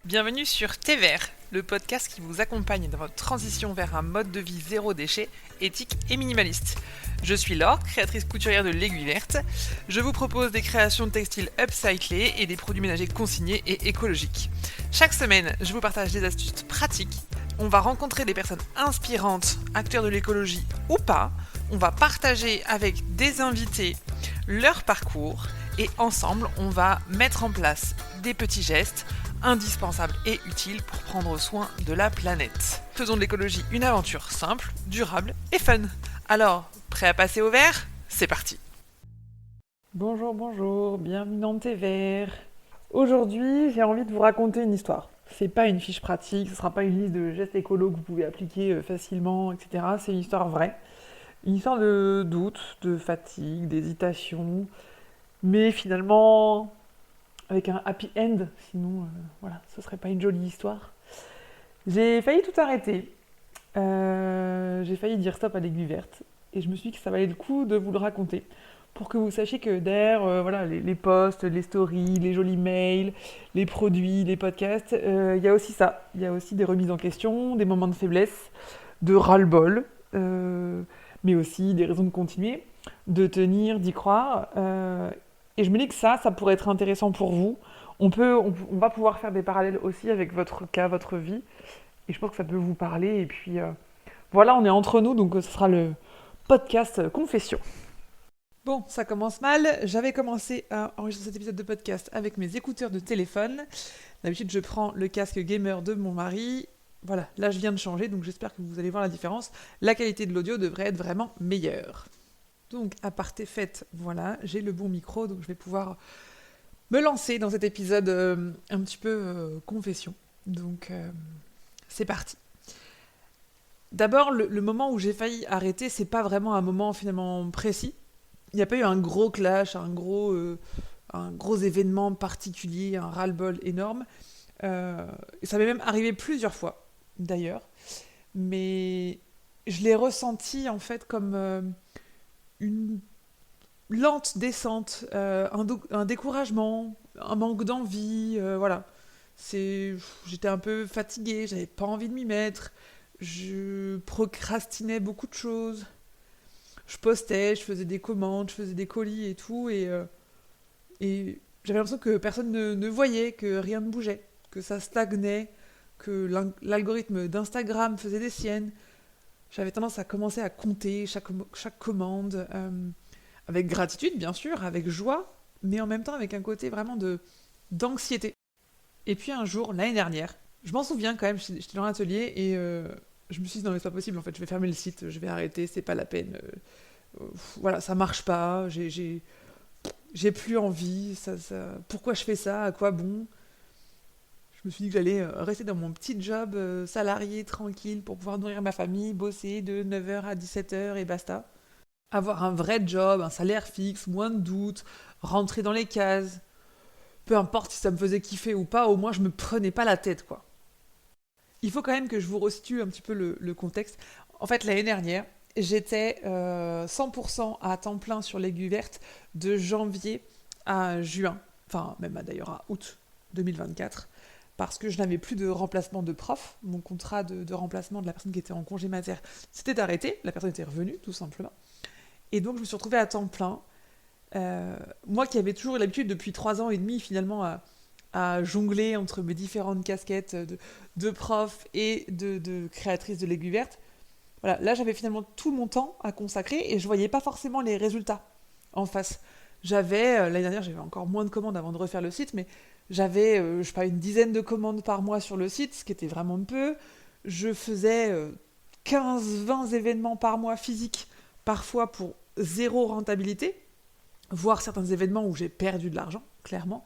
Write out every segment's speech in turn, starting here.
Bienvenue sur Thé Vert, le podcast qui vous accompagne dans votre transition vers un mode de vie zéro déchet, éthique et minimaliste. Je suis Laure, créatrice couturière de l'Aiguille Verte. Je vous propose des créations de textiles upcyclés et des produits ménagers consignés et écologiques. Chaque semaine, je vous partage des astuces pratiques. On va rencontrer des personnes inspirantes, acteurs de l'écologie ou pas. On va partager avec des invités leur parcours et ensemble, on va mettre en place des petits gestes indispensables et utiles pour prendre soin de la planète. Faisons de l'écologie une aventure simple, durable et fun. Alors, prêt à passer au vert ? C'est parti. Bonjour, bienvenue dans Thé Vert. Aujourd'hui, j'ai envie de vous raconter une histoire. C'est pas une fiche pratique, ce sera pas une liste de gestes écolos que vous pouvez appliquer facilement, etc. C'est une histoire vraie. Une histoire de doute, de fatigue, d'hésitation, mais finalement avec un happy end, sinon voilà, ce serait pas une jolie histoire. J'ai failli tout arrêter, j'ai failli dire stop à l'Aiguille Verte, et je me suis dit que ça valait le coup de vous le raconter, pour que vous sachiez que derrière voilà, les posts, les stories, les jolis mails, les produits, les podcasts, il y a aussi ça, il y a aussi des remises en question, des moments de faiblesse, de ras-le-bol, mais aussi des raisons de continuer, de tenir, d'y croire. Et je me dis que ça pourrait être intéressant pour vous. On va pouvoir faire des parallèles aussi avec votre cas, votre vie. Et je pense que ça peut vous parler. Et puis voilà, on est entre nous, donc ce sera le podcast Confession. Bon, ça commence mal. J'avais commencé à enregistrer cet épisode de podcast avec mes écouteurs de téléphone. D'habitude, je prends le casque gamer de mon mari. Voilà, là je viens de changer, donc j'espère que vous allez voir la différence. La qualité de l'audio devrait être vraiment meilleure. Donc, aparté fait, voilà, j'ai le bon micro, donc je vais pouvoir me lancer dans cet épisode un petit peu confession. Donc, c'est parti. D'abord, le moment où j'ai failli arrêter, c'est pas vraiment un moment finalement précis. Il n'y a pas eu un gros clash, un gros événement particulier, un ras-le-bol énorme. Et ça m'est même arrivé plusieurs fois, d'ailleurs. Mais je l'ai ressenti en fait comme une lente descente, un découragement, un manque d'envie, voilà. J'étais un peu fatiguée, j'avais pas envie de m'y mettre, je procrastinais beaucoup de choses. Je postais, je faisais des commandes, je faisais des colis et tout, et j'avais l'impression que personne ne voyait, que rien ne bougeait, que ça stagnait, que l'algorithme d'Instagram faisait des siennes. J'avais tendance à commencer à compter chaque commande, avec gratitude bien sûr, avec joie, mais en même temps avec un côté vraiment d'anxiété. Et puis un jour, l'année dernière, je m'en souviens quand même, j'étais dans l'atelier et je me suis dit non mais c'est pas possible en fait, je vais fermer le site, je vais arrêter, c'est pas la peine. Voilà, ça marche pas, j'ai plus envie, pourquoi je fais ça, à quoi bon. Je me suis dit que j'allais rester dans mon petit job salarié tranquille pour pouvoir nourrir ma famille, bosser de 9h à 17h et basta. Avoir un vrai job, un salaire fixe, moins de doutes, rentrer dans les cases. Peu importe si ça me faisait kiffer ou pas, au moins je me prenais pas la tête, quoi. Il faut quand même que je vous resitue un petit peu le contexte. En fait, l'année dernière, j'étais 100% à temps plein sur l'Aiguille Verte de janvier à juin, enfin même d'ailleurs à août 2024, parce que je n'avais plus de remplacement de prof. Mon contrat de remplacement de la personne qui était en congé mater s'était arrêté, la personne était revenue tout simplement. Et donc je me suis retrouvée à temps plein. Moi qui avais toujours l'habitude depuis 3 ans et demi finalement à jongler entre mes différentes casquettes de prof et de créatrice de l'Aiguille Verte, voilà, là j'avais finalement tout mon temps à consacrer et je voyais pas forcément les résultats en face. L'année dernière j'avais encore moins de commandes avant de refaire le site, mais j'avais, je sais pas, une dizaine de commandes par mois sur le site, ce qui était vraiment peu. Je faisais 15-20 événements par mois physiques, parfois pour zéro rentabilité, voire certains événements où j'ai perdu de l'argent, clairement.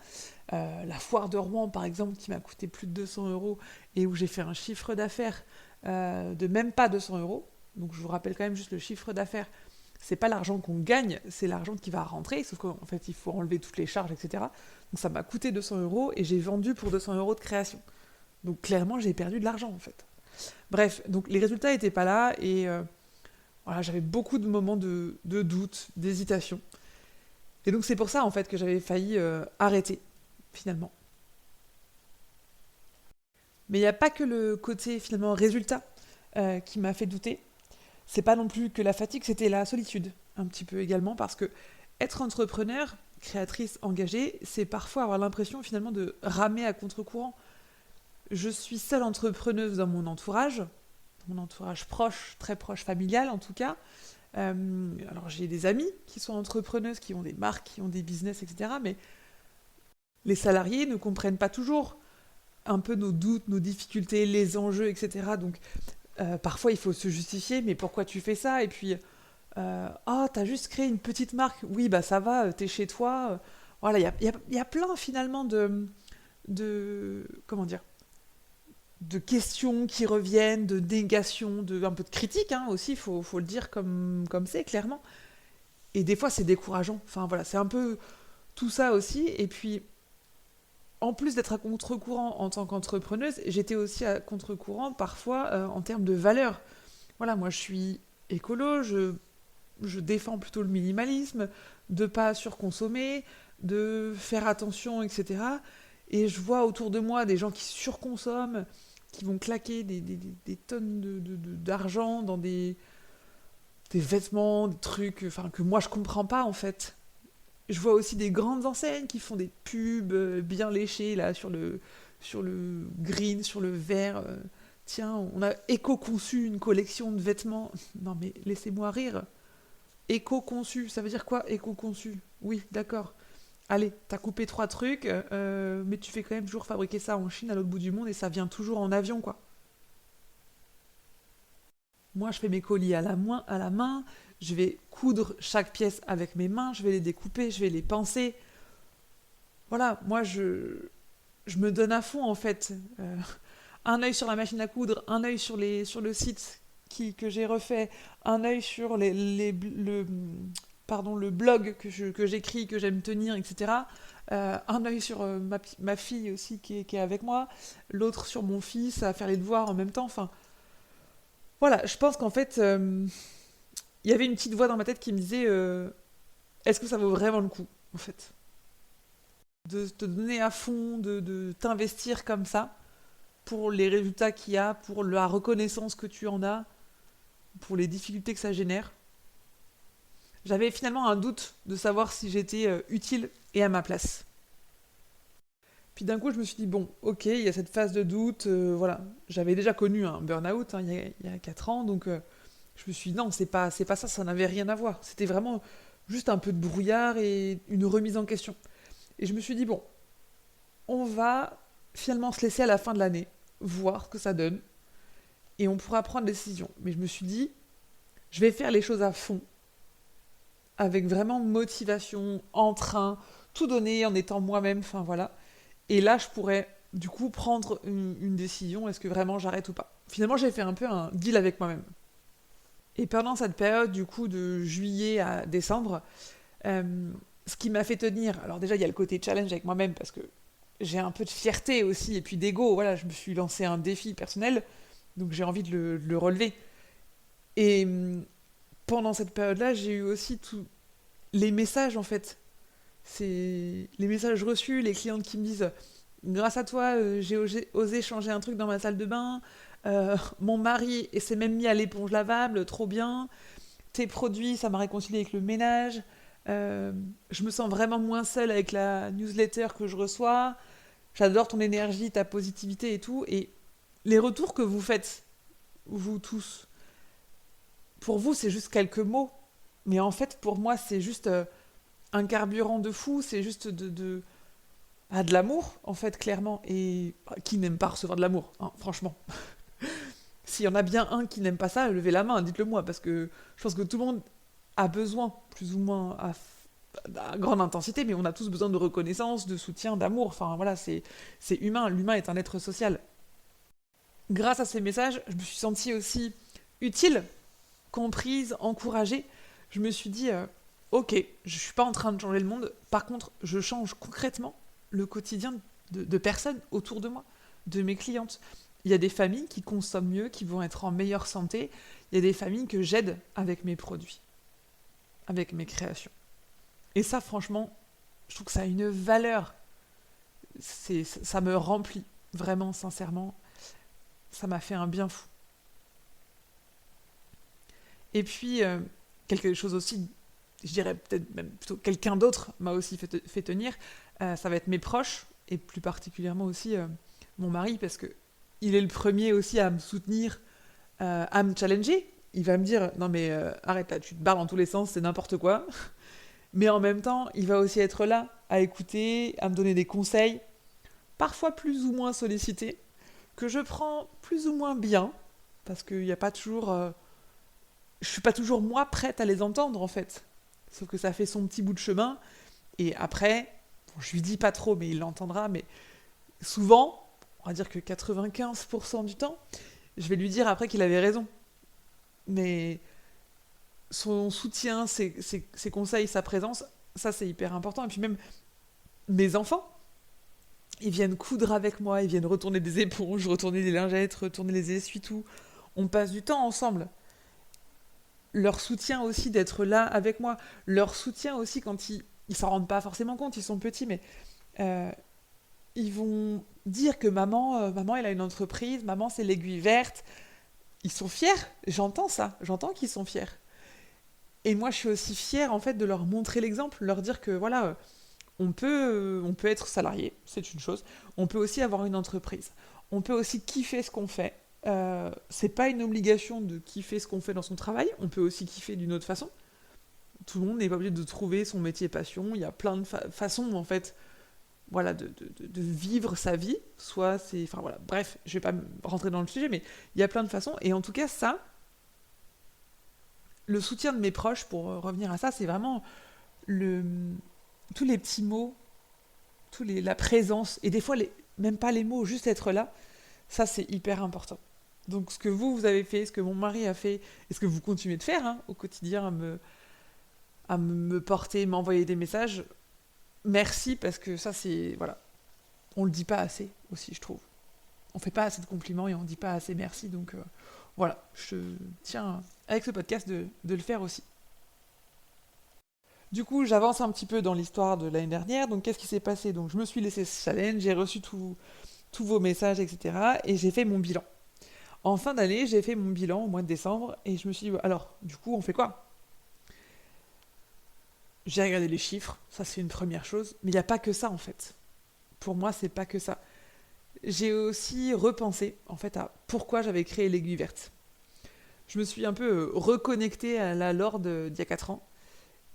La foire de Rouen, par exemple, qui m'a coûté plus de 200 € et où j'ai fait un chiffre d'affaires de même pas 200 €. Donc je vous rappelle quand même juste le chiffre d'affaires. C'est pas l'argent qu'on gagne, c'est l'argent qui va rentrer, sauf qu'en fait il faut enlever toutes les charges, etc. Donc ça m'a coûté 200 € et j'ai vendu pour 200 € de création. Donc clairement j'ai perdu de l'argent en fait. Bref, donc les résultats étaient pas là et voilà, j'avais beaucoup de moments de doute, d'hésitation. Et donc c'est pour ça en fait que j'avais failli arrêter finalement. Mais il n'y a pas que le côté finalement résultat qui m'a fait douter. C'est pas non plus que la fatigue, c'était la solitude, un petit peu également, parce que être entrepreneur, créatrice engagée, c'est parfois avoir l'impression finalement de ramer à contre-courant. Je suis seule entrepreneuse dans mon entourage proche, très proche, familial en tout cas. Alors j'ai des amis qui sont entrepreneuses, qui ont des marques, qui ont des business, etc. Mais les salariés ne comprennent pas toujours un peu nos doutes, nos difficultés, les enjeux, etc. Donc parfois il faut se justifier, mais pourquoi tu fais ça? Et puis, oh, t'as juste créé une petite marque. Oui, bah ça va, t'es chez toi. Voilà, il y a plein finalement comment dire, de questions qui reviennent, de négations, un peu de critique hein, aussi, faut le dire comme c'est, clairement. Et des fois, c'est décourageant. Enfin voilà, c'est un peu tout ça aussi. Et puis, en plus d'être à contre-courant en tant qu'entrepreneuse, j'étais aussi à contre-courant parfois en termes de valeurs. Voilà, moi je suis écolo, je défends plutôt le minimalisme, de pas surconsommer, de faire attention, etc. Et je vois autour de moi des gens qui surconsomment, qui vont claquer des tonnes d'argent dans des vêtements, des trucs enfin, que moi je comprends pas en fait. Je vois aussi des grandes enseignes qui font des pubs bien léchées là sur le green, sur le vert. Tiens, on a éco-conçu une collection de vêtements. Non mais laissez-moi rire. Éco-conçu, ça veut dire quoi éco-conçu? Oui, d'accord. Allez, t'as coupé trois trucs, mais tu fais quand même toujours fabriquer ça en Chine à l'autre bout du monde et ça vient toujours en avion, quoi. Moi, je fais mes colis à la main, je vais coudre chaque pièce avec mes mains, je vais les découper, je vais les penser. Voilà, je me donne à fond, en fait. Un œil sur la machine à coudre, un œil sur le site que j'ai refait, un œil sur pardon, le blog que j'écris, que j'aime tenir, etc. Un œil sur ma fille aussi qui est avec moi, l'autre sur mon fils à faire les devoirs en même temps. Enfin, voilà, je pense qu'en fait, il y avait une petite voix dans ma tête qui me disait est-ce que ça vaut vraiment le coup, en fait, de te donner à fond, de t'investir comme ça pour les résultats qu'il y a, pour la reconnaissance que tu en as, pour les difficultés que ça génère. J'avais finalement un doute de savoir si j'étais utile et à ma place. Puis d'un coup, je me suis dit, bon, ok, il y a cette phase de doute, voilà. J'avais déjà connu un burn-out hein, il y a 4 ans, donc je me suis dit, non, c'est pas ça, ça n'avait rien à voir. C'était vraiment juste un peu de brouillard et une remise en question. Et je me suis dit, bon, on va finalement se laisser à la fin de l'année, voir ce que ça donne, et on pourra prendre des décisions. Mais je me suis dit, je vais faire les choses à fond, avec vraiment motivation, entrain, tout donner en étant moi-même, enfin voilà. Et là, je pourrais du coup prendre une décision, est-ce que vraiment j'arrête ou pas. Finalement, j'ai fait un peu un deal avec moi-même. Et pendant cette période, du coup, de juillet à décembre, ce qui m'a fait tenir, alors déjà, il y a le côté challenge avec moi-même, parce que j'ai un peu de fierté aussi, et puis d'ego, voilà, je me suis lancé un défi personnel, donc j'ai envie de le relever. Et pendant cette période-là, j'ai eu aussi tous les messages, en fait. C'est les messages reçus, les clientes qui me disent grâce à toi, j'ai osé changer un truc dans ma salle de bain. Mon mari s'est même mis à l'éponge lavable, trop bien. Tes produits, ça m'a réconcilié avec le ménage. Je me sens vraiment moins seule avec la newsletter que je reçois. J'adore ton énergie, ta positivité et tout. Et les retours que vous faites, vous tous, pour vous, c'est juste quelques mots. Mais en fait, pour moi, c'est juste un carburant de fou. C'est juste de l'amour, en fait, clairement. Et qui n'aime pas recevoir de l'amour, hein, franchement. S'il y en a bien un qui n'aime pas ça, levez la main, dites-le moi, parce que je pense que tout le monde a besoin, plus ou moins à grande intensité, mais on a tous besoin de reconnaissance, de soutien, d'amour. Enfin voilà, c'est humain. L'humain est un être social. Grâce à ces messages, je me suis sentie aussi utile, comprise, encouragée. Je me suis dit, ok, je suis pas en train de changer le monde. Par contre, je change concrètement le quotidien de personnes autour de moi, de mes clientes. Il y a des familles qui consomment mieux, qui vont être en meilleure santé. Il y a des familles que j'aide avec mes produits, avec mes créations. Et ça, franchement, je trouve que ça a une valeur. Ça me remplit, vraiment, sincèrement. ça m'a fait un bien fou. Et puis, quelque chose aussi, je dirais peut-être même plutôt quelqu'un d'autre m'a aussi fait tenir, ça va être mes proches, et plus particulièrement aussi mon mari, parce que il est le premier aussi à me soutenir, à me challenger. Il va me dire, non mais arrête là, tu te barres dans tous les sens, c'est n'importe quoi. Mais en même temps, il va aussi être là, à écouter, à me donner des conseils, parfois plus ou moins sollicités, que je prends plus ou moins bien, parce qu'il n'y a pas toujours... je suis pas toujours moi prête à les entendre en fait. Sauf que ça fait son petit bout de chemin, et après, bon, je lui dis pas trop, mais il l'entendra, mais souvent, on va dire que 95% du temps, je vais lui dire après qu'il avait raison. Mais son soutien, ses conseils, sa présence, ça c'est hyper important. Et puis même mes enfants, ils viennent coudre avec moi, ils viennent retourner des éponges, retourner des lingettes, retourner les essuie-tout. On passe du temps ensemble. Leur soutien aussi d'être là avec moi. Leur soutien aussi quand ils s'en rendent pas forcément compte, ils sont petits, mais euh, ils vont dire que maman, elle a une entreprise, maman, c'est l'aiguille verte. Ils sont fiers, j'entends ça, j'entends qu'ils sont fiers. Et moi, je suis aussi fière en fait de leur montrer l'exemple, leur dire que voilà, on peut être salarié, c'est une chose. On peut aussi avoir une entreprise. On peut aussi kiffer ce qu'on fait. C'est pas une obligation de kiffer ce qu'on fait dans son travail. On peut aussi kiffer d'une autre façon. Tout le monde n'est pas obligé de trouver son métier passion. Il y a plein de façons en fait, voilà, de vivre sa vie. Soit c'est, enfin voilà, bref, je vais pas rentrer dans le sujet, mais il y a plein de façons. Et en tout cas, ça, le soutien de mes proches, pour revenir à ça, c'est vraiment le, tous les petits mots, la présence, et des fois, même pas les mots, juste être là, ça c'est hyper important. Donc ce que vous avez fait, ce que mon mari a fait, et ce que vous continuez de faire hein, au quotidien, à me porter, m'envoyer des messages, merci, parce que ça c'est, voilà, on le dit pas assez aussi, je trouve. On fait pas assez de compliments et on dit pas assez merci, donc voilà, je tiens avec ce podcast de le faire aussi. Du coup, j'avance un petit peu dans l'histoire de l'année dernière. Donc, qu'est-ce qui s'est passé? Donc, je me suis laissé ce challenge, j'ai reçu tous vos messages, etc. Et j'ai fait mon bilan. En fin d'année, j'ai fait mon bilan au mois de décembre et je me suis dit, alors, du coup, on fait quoi? J'ai regardé les chiffres, ça c'est une première chose, mais il n'y a pas que ça en fait. Pour moi, c'est pas que ça. J'ai aussi repensé en fait à pourquoi j'avais créé l'aiguille verte. Je me suis un peu reconnectée à la Lorde d'il y a 4 ans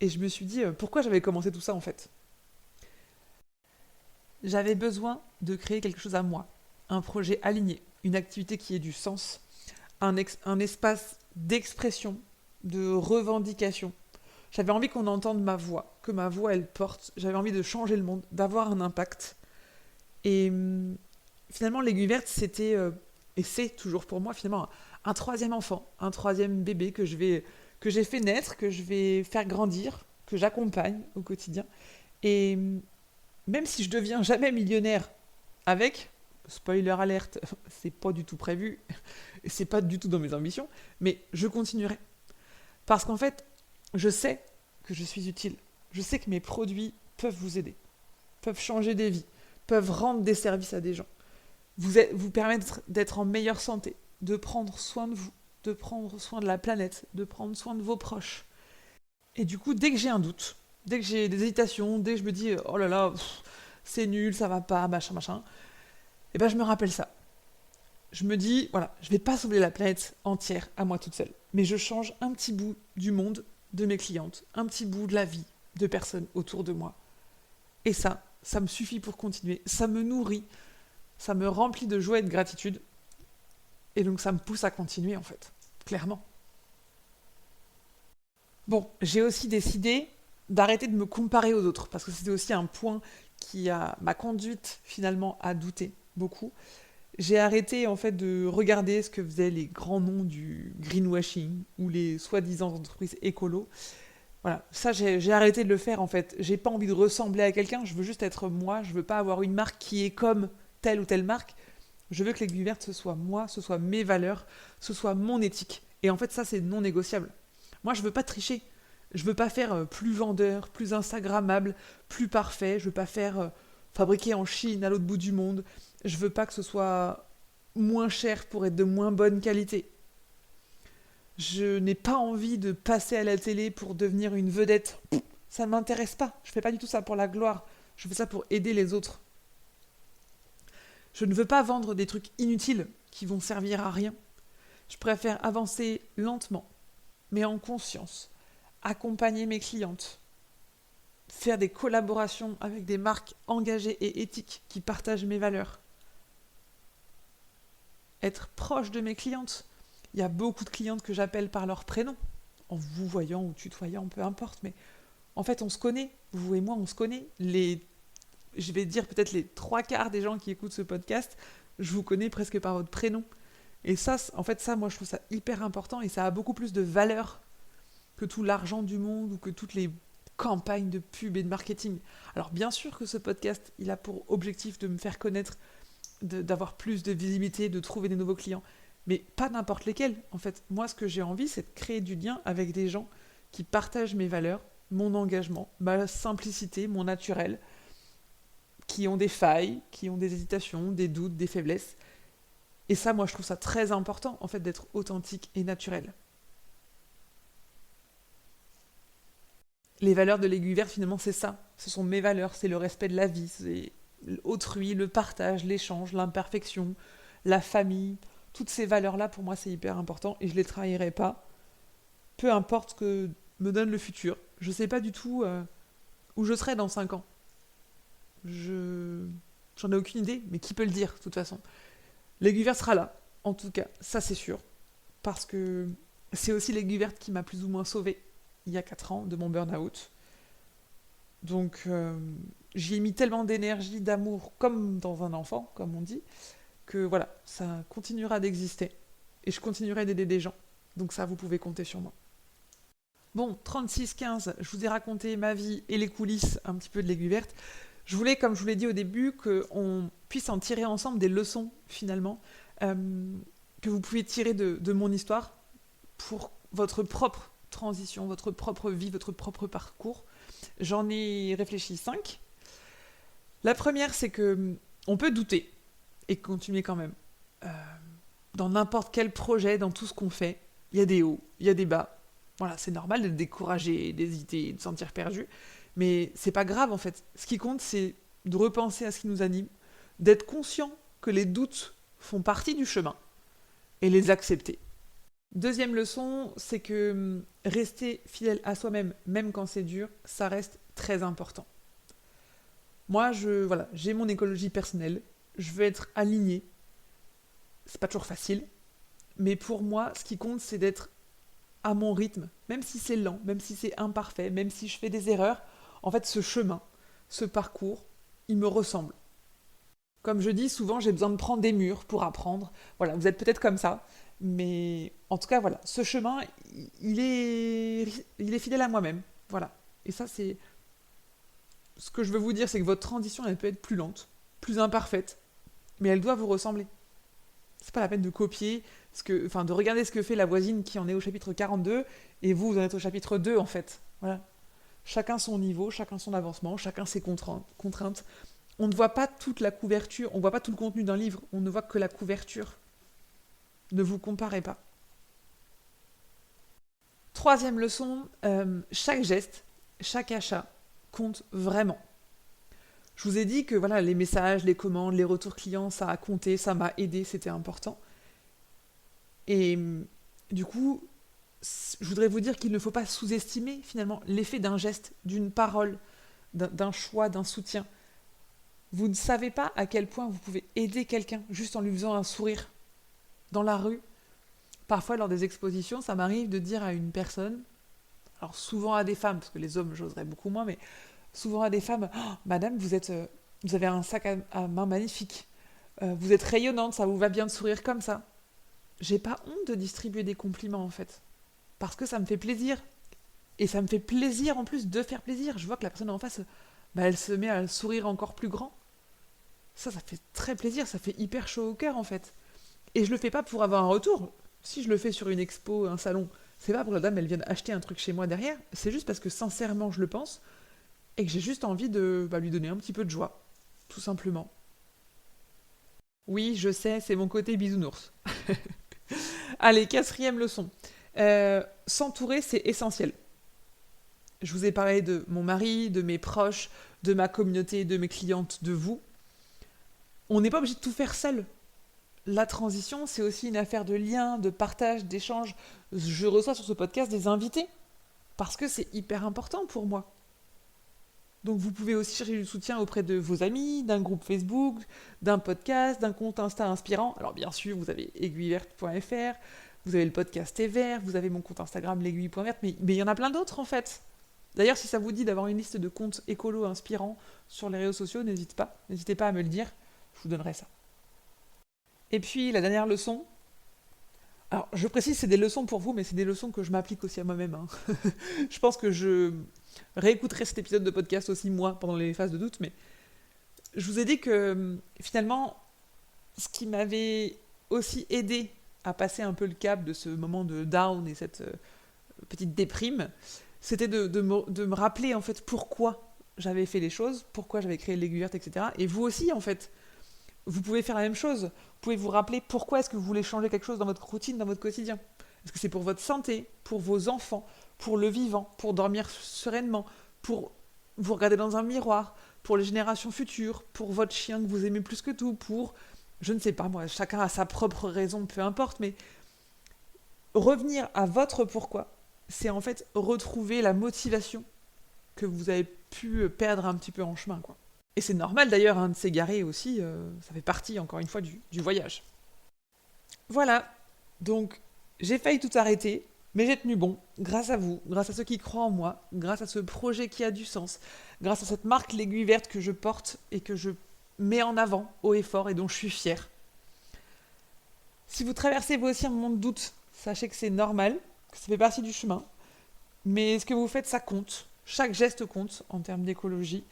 et je me suis dit pourquoi j'avais commencé tout ça en fait. J'avais besoin de créer quelque chose à moi, un projet aligné, une activité qui ait du sens, un espace d'expression, de revendication. J'avais envie qu'on entende ma voix, que ma voix elle porte. J'avais envie de changer le monde, d'avoir un impact. Et finalement, l'aiguille verte, c'était, et c'est toujours pour moi finalement, un troisième enfant, un troisième bébé que j'ai fait naître, que je vais faire grandir, que j'accompagne au quotidien. Et même si je deviens jamais millionnaire avec, spoiler alerte, c'est pas du tout prévu, et c'est pas du tout dans mes ambitions, mais je continuerai. Parce qu'en fait, je sais que je suis utile. Je sais que mes produits peuvent vous aider, peuvent changer des vies, peuvent rendre des services à des gens, vous permettre d'être en meilleure santé, de prendre soin de vous, de prendre soin de la planète, de prendre soin de vos proches. Et du coup, dès que j'ai un doute, dès que j'ai des hésitations, dès que je me dis oh là là, c'est nul, ça va pas, machin, machin, et ben je me rappelle ça. Je me dis, voilà, je vais pas sauver la planète entière à moi toute seule, mais je change un petit bout du monde de mes clientes, un petit bout de la vie de personnes autour de moi. Et ça me suffit pour continuer, ça me nourrit, ça me remplit de joie et de gratitude, et donc ça me pousse à continuer en fait, clairement. Bon, j'ai aussi décidé d'arrêter de me comparer aux autres, parce que c'était aussi un point m'a conduite finalement à douter beaucoup. J'ai arrêté en fait de regarder ce que faisaient les grands noms du greenwashing ou les soi-disant entreprises écolo. Voilà, ça j'ai arrêté de le faire en fait. J'ai pas envie de ressembler à quelqu'un, je veux juste être moi, je veux pas avoir une marque qui est comme telle ou telle marque. Je veux que l'aiguille verte ce soit moi, ce soit mes valeurs, ce soit mon éthique. Et en fait ça c'est non négociable. Moi je veux pas tricher. Je veux pas faire plus vendeur, plus instagrammable, plus parfait. Je veux pas faire fabriqué en Chine à l'autre bout du monde. Je veux pas que ce soit moins cher pour être de moins bonne qualité. Je n'ai pas envie de passer à la télé pour devenir une vedette. Ça ne m'intéresse pas. Je fais pas du tout ça pour la gloire. Je fais ça pour aider les autres. Je ne veux pas vendre des trucs inutiles qui vont servir à rien. Je préfère avancer lentement, mais en conscience, accompagner mes clientes, faire des collaborations avec des marques engagées et éthiques qui partagent mes valeurs, être proche de mes clientes. Il y a beaucoup de clientes que j'appelle par leur prénom, en vous voyant ou tutoyant, peu importe, mais en fait on se connaît, vous et moi on se connaît. Je vais dire peut-être les 3/4 des gens qui écoutent ce podcast, je vous connais presque par votre prénom. Et ça, en fait, ça, moi je trouve ça hyper important et ça a beaucoup plus de valeur que tout l'argent du monde ou que toutes les campagnes de pub et de marketing. Alors bien sûr que ce podcast, il a pour objectif de me faire connaître, d'avoir plus de visibilité, de trouver des nouveaux clients, mais pas n'importe lesquels. En fait, moi ce que j'ai envie, c'est de créer du lien avec des gens qui partagent mes valeurs, mon engagement, ma simplicité, mon naturel, qui ont des failles, qui ont des hésitations, des doutes, des faiblesses. Et ça, moi je trouve ça très important, en fait, d'être authentique et naturel. Les valeurs de l'Aiguille Verte, finalement, c'est ça. Ce sont mes valeurs, c'est le respect de la vie, c'est autrui, le partage, l'échange, l'imperfection, la famille. Toutes ces valeurs-là, pour moi, c'est hyper important et je ne les trahirai pas. Peu importe ce que me donne le futur. Je ne sais pas du tout où je serai dans 5 ans. J'en ai aucune idée, mais qui peut le dire, de toute façon. L'Aiguille Verte sera là, en tout cas, ça c'est sûr. Parce que c'est aussi l'Aiguille Verte qui m'a plus ou moins sauvée il y a 4 ans de mon burn-out. Donc j'y ai mis tellement d'énergie, d'amour, comme dans un enfant, comme on dit, que voilà, ça continuera d'exister. Et je continuerai d'aider des gens. Donc ça, vous pouvez compter sur moi. Bon, 36-15, je vous ai raconté ma vie et les coulisses un petit peu de l'Aiguille Verte. Je voulais, comme je vous l'ai dit au début, qu'on puisse en tirer ensemble des leçons, finalement, que vous pouvez tirer de mon histoire pour votre propre transition, votre propre vie, votre propre parcours. J'en ai réfléchi 5. La première, c'est que on peut douter et continuer quand même. Euh, dans n'importe quel projet, dans tout ce qu'on fait, il y a des hauts, il y a des bas. Voilà, c'est normal d'être découragé, d'hésiter, de se sentir perdu. Mais c'est pas grave en fait. Ce qui compte, c'est de repenser à ce qui nous anime, d'être conscient que les doutes font partie du chemin et les accepter. Deuxième leçon, c'est que rester fidèle à soi-même, même quand c'est dur, ça reste très important. Moi, voilà, j'ai mon écologie personnelle, je veux être alignée. C'est pas toujours facile, mais pour moi, ce qui compte, c'est d'être à mon rythme, même si c'est lent, même si c'est imparfait, même si je fais des erreurs. En fait, ce chemin, ce parcours, il me ressemble. Comme je dis souvent, j'ai besoin de prendre des murs pour apprendre. Voilà, vous êtes peut-être comme ça, mais en tout cas, voilà, ce chemin, il est fidèle à moi-même. Voilà. Et ça, c'est ce que je veux vous dire, c'est que votre transition, elle peut être plus lente, plus imparfaite, mais elle doit vous ressembler. C'est pas la peine de copier, de regarder ce que fait la voisine qui en est au chapitre 42, et vous en êtes au chapitre 2, en fait. Voilà. Chacun son niveau, chacun son avancement, chacun ses contraintes. On ne voit pas toute la couverture, on ne voit pas tout le contenu d'un livre, on ne voit que la couverture. Ne vous comparez pas. Troisième leçon, chaque geste, chaque achat compte vraiment. Je vous ai dit que voilà, les messages, les commandes, les retours clients, ça a compté, ça m'a aidé, c'était important. Et du coup, je voudrais vous dire qu'il ne faut pas sous-estimer finalement l'effet d'un geste, d'une parole, d'un choix, d'un soutien. Vous ne savez pas à quel point vous pouvez aider quelqu'un juste en lui faisant un sourire dans la rue. Parfois, lors des expositions, ça m'arrive de dire à une personne, alors souvent à des femmes, parce que les hommes, j'oserais beaucoup moins, mais souvent à des femmes, oh, Madame, vous avez un sac à main magnifique. Vous êtes rayonnante, ça vous va bien de sourire comme ça. J'ai pas honte de distribuer des compliments, en fait. Parce que ça me fait plaisir. Et ça me fait plaisir, en plus, de faire plaisir. Je vois que la personne en face, elle se met à un sourire encore plus grand. Ça fait très plaisir, ça fait hyper chaud au cœur, en fait. Et je le fais pas pour avoir un retour. Si je le fais sur une expo, un salon, c'est pas pour que la dame, elle vienne acheter un truc chez moi derrière. C'est juste parce que, sincèrement, je le pense. Et que j'ai juste envie de lui donner un petit peu de joie. Tout simplement. Oui, je sais, c'est mon côté bisounours. Allez, 4e leçon. S'entourer, c'est essentiel. Je vous ai parlé de mon mari, de mes proches, de ma communauté, de mes clientes, de vous. On n'est pas obligé de tout faire seul. La transition, c'est aussi une affaire de lien, de partage, d'échange. Je reçois sur ce podcast des invités parce que c'est hyper important pour moi. Donc vous pouvez aussi chercher du soutien auprès de vos amis, d'un groupe Facebook, d'un podcast, d'un compte Insta inspirant. Alors bien sûr, vous avez aiguilleverte.fr, vous avez le podcast Thé Vert, vous avez mon compte Instagram l'aiguille.verte, mais il y en a plein d'autres en fait. D'ailleurs, si ça vous dit d'avoir une liste de comptes écolo inspirants sur les réseaux sociaux, n'hésitez pas à me le dire, je vous donnerai ça. Et puis la dernière leçon, alors je précise c'est des leçons pour vous, mais c'est des leçons que je m'applique aussi à moi-même, hein. Je pense que je réécouterai cet épisode de podcast aussi moi pendant les phases de doute, mais je vous ai dit que finalement, ce qui m'avait aussi aidé à passer un peu le cap de ce moment de down et cette petite déprime, c'était de me rappeler en fait pourquoi j'avais fait les choses, pourquoi j'avais créé l'Aiguille Verte, etc. Et vous aussi en fait, vous pouvez faire la même chose. Vous pouvez vous rappeler pourquoi est-ce que vous voulez changer quelque chose dans votre routine, dans votre quotidien. Est-ce que c'est pour votre santé, pour vos enfants, pour le vivant, pour dormir sereinement, pour vous regarder dans un miroir, pour les générations futures, pour votre chien que vous aimez plus que tout, pour, je ne sais pas moi, chacun a sa propre raison, peu importe, mais revenir à votre pourquoi, c'est en fait retrouver la motivation que vous avez pu perdre un petit peu en chemin, quoi. Et c'est normal d'ailleurs hein, de s'égarer aussi, ça fait partie encore une fois du voyage. Voilà, donc j'ai failli tout arrêter, mais j'ai tenu bon, grâce à vous, grâce à ceux qui croient en moi, grâce à ce projet qui a du sens, grâce à cette marque l'aiguille verte que je porte et que je mets en avant haut et fort et dont je suis fière. Si vous traversez vous aussi un moment de doute, sachez que c'est normal, que ça fait partie du chemin, mais ce que vous faites ça compte, chaque geste compte en termes d'écologie.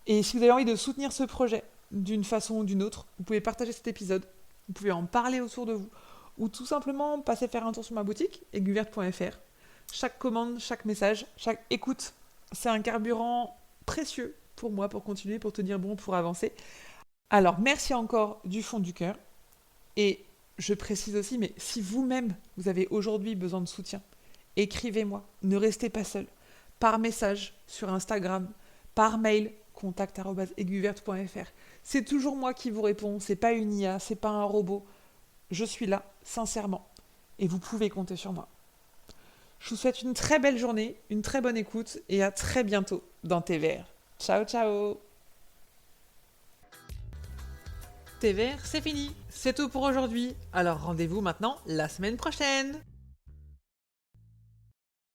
Et si vous avez envie de soutenir ce projet d'une façon ou d'une autre, vous pouvez partager cet épisode, vous pouvez en parler autour de vous, ou tout simplement passer faire un tour sur ma boutique, aiguilleverte.fr. Chaque commande, chaque message, chaque écoute, c'est un carburant précieux pour moi, pour continuer, pour tenir bon, pour avancer. Alors merci encore du fond du cœur. Et je précise aussi, mais si vous-même, vous avez aujourd'hui besoin de soutien, écrivez-moi, ne restez pas seul. Par message, sur Instagram, par mail, contact@aiguilleverte.fr. C'est toujours moi qui vous réponds, c'est pas une IA, c'est pas un robot. Je suis là, sincèrement. Et vous pouvez compter sur moi. Je vous souhaite une très belle journée, une très bonne écoute et à très bientôt dans Thé Vert. Ciao, ciao! Thé Vert, c'est fini. C'est tout pour aujourd'hui. Alors rendez-vous maintenant la semaine prochaine.